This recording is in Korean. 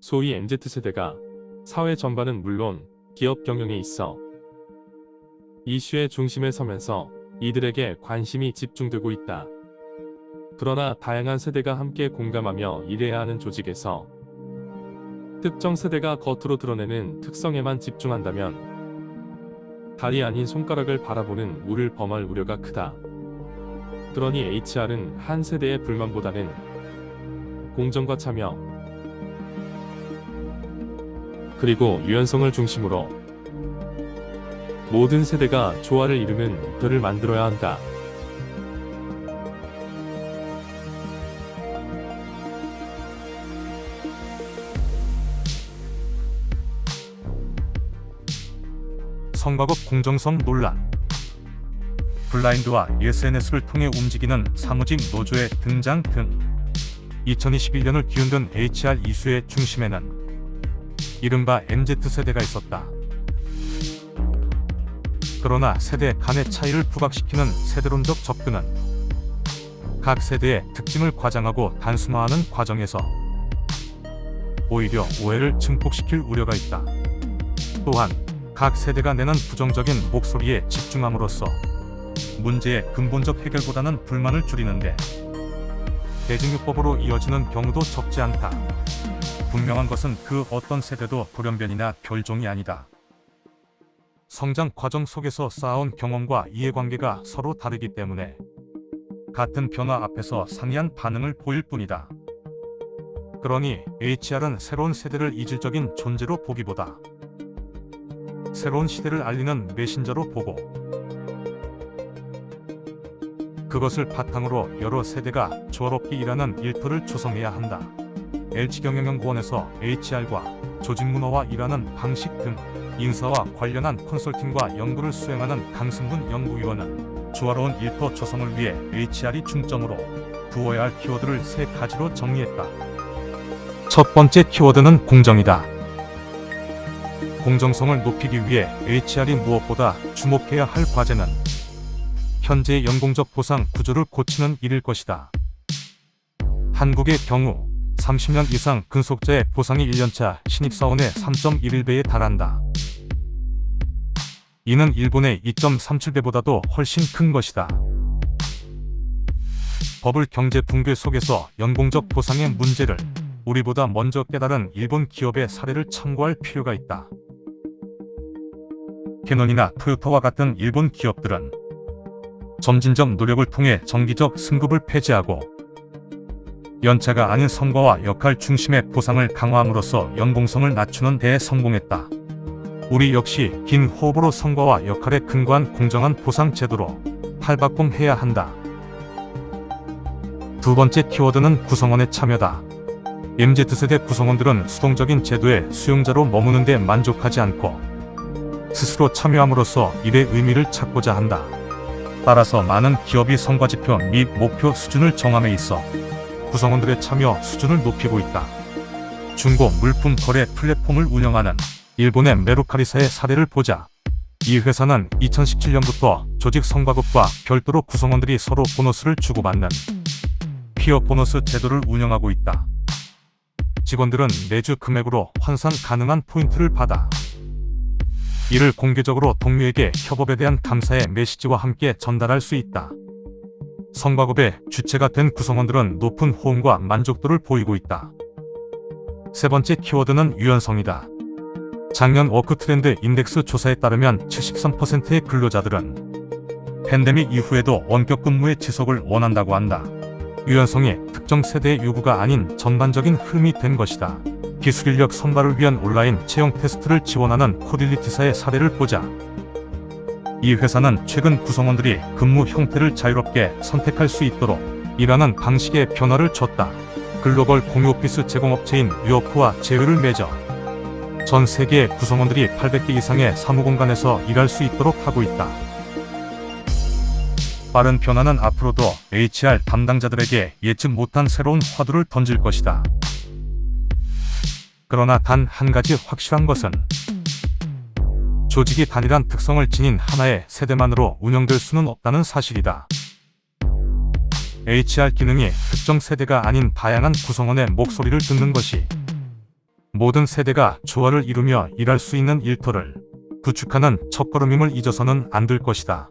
소위 MZ세대가 사회 전반은 물론 기업 경영에 있어 이슈의 중심에 서면서 이들에게 관심이 집중되고 있다. 그러나 다양한 세대가 함께 공감하며 일해야 하는 조직에서 특정 세대가 겉으로 드러내는 특성에만 집중한다면 달이 아닌 손가락을 바라보는 우를 범할 우려가 크다. 그러니 HR은 한 세대의 불만보다는 공정과 참여 그리고 유연성을 중심으로 모든 세대가 조화를 이루는 뼈를 만들어야 한다. 성과급 공정성 논란. 블라인드와 SNS를 통해 움직이는 사무직 노조의 등장 등 2021년을 뒤흔든 HR 이슈의 중심에는 이른바 MZ세대가 있었다. 그러나 세대 간의 차이를 부각시키는 세대론적 접근은 각 세대의 특징을 과장하고 단순화하는 과정에서 오히려 오해를 증폭시킬 우려가 있다. 또한 각 세대가 내는 부정적인 목소리에 집중함으로써 문제의 근본적 해결보다는 불만을 줄이는데 대증요법으로 이어지는 경우도 적지 않다. 분명한 것은 그 어떤 세대도 돌연변이나 결종이 아니다. 성장 과정 속에서 쌓아온 경험과 이해관계가 서로 다르기 때문에 같은 변화 앞에서 상이한 반응을 보일 뿐이다. 그러니 HR은 새로운 세대를 이질적인 존재로 보기보다 새로운 시대를 알리는 메신저로 보고 그것을 바탕으로 여러 세대가 조화롭게 일하는 일터를 조성해야 한다. LG경영연구원에서 HR과 조직문화와 일하는 방식 등 인사와 관련한 컨설팅과 연구를 수행하는 강승훈 연구위원은 조화로운 일터 조성을 위해 HR이 중점으로 두어야 할 키워드를 3가지로 정리했다. 첫 번째 키워드는 공정이다. 공정성을 높이기 위해 HR이 무엇보다 주목해야 할 과제는 현재의 연공적 보상 구조를 고치는 일일 것이다. 한국의 경우 30년 이상 근속자의 보상이 1년차 신입사원의 3.11배에 달한다. 이는 일본의 2.37배보다도 훨씬 큰 것이다. 버블 경제 붕괴 속에서 연공적 보상의 문제를 우리보다 먼저 깨달은 일본 기업의 사례를 참고할 필요가 있다. 캐논이나 토요타와 같은 일본 기업들은 점진적 노력을 통해 정기적 승급을 폐지하고 연차가 아닌 성과와 역할 중심의 보상을 강화함으로써 연봉성을 낮추는 데에 성공했다. 우리 역시 긴 호흡으로 성과와 역할에 근거한 공정한 보상 제도로 탈바꿈해야 한다. 두 번째 키워드는 구성원의 참여다. MZ세대 구성원들은 수동적인 제도의 수용자로 머무는 데 만족하지 않고 스스로 참여함으로써 일의 의미를 찾고자 한다. 따라서 많은 기업이 성과지표 및 목표 수준을 정함에 있어 구성원들의 참여 수준을 높이고 있다. 중고 물품 거래 플랫폼을 운영하는 일본의 메루카리사의 사례를 보자. 이 회사는 2017년부터 조직 성과급과 별도로 구성원들이 서로 보너스를 주고받는 피어 보너스 제도를 운영하고 있다. 직원들은 매주 금액으로 환산 가능한 포인트를 받아 이를 공개적으로 동료에게 협업에 대한 감사의 메시지와 함께 전달할 수 있다. 성과급의 주체가 된 구성원들은 높은 호응과 만족도를 보이고 있다. 세 번째 키워드는 유연성이다. 작년 워크트렌드 인덱스 조사에 따르면 73%의 근로자들은 팬데믹 이후에도 원격 근무의 지속을 원한다고 한다. 유연성이 특정 세대의 요구가 아닌 전반적인 흐름이 된 것이다. 기술 인력 선발을 위한 온라인 채용 테스트를 지원하는 코딜리티사의 사례를 보자. 이 회사는 최근 구성원들이 근무 형태를 자유롭게 선택할 수 있도록 일하는 방식의 변화를 줬다. 글로벌 공유 오피스 제공업체인 위워프와 제휴를 맺어 전 세계의 구성원들이 800개 이상의 사무공간에서 일할 수 있도록 하고 있다. 빠른 변화는 앞으로도 HR 담당자들에게 예측 못한 새로운 화두를 던질 것이다. 그러나 단 한 가지 확실한 것은 조직이 단일한 특성을 지닌 하나의 세대만으로 운영될 수는 없다는 사실이다. HR 기능이 특정 세대가 아닌 다양한 구성원의 목소리를 듣는 것이 모든 세대가 조화를 이루며 일할 수 있는 일터를 구축하는 첫걸음임을 잊어서는 안 될 것이다.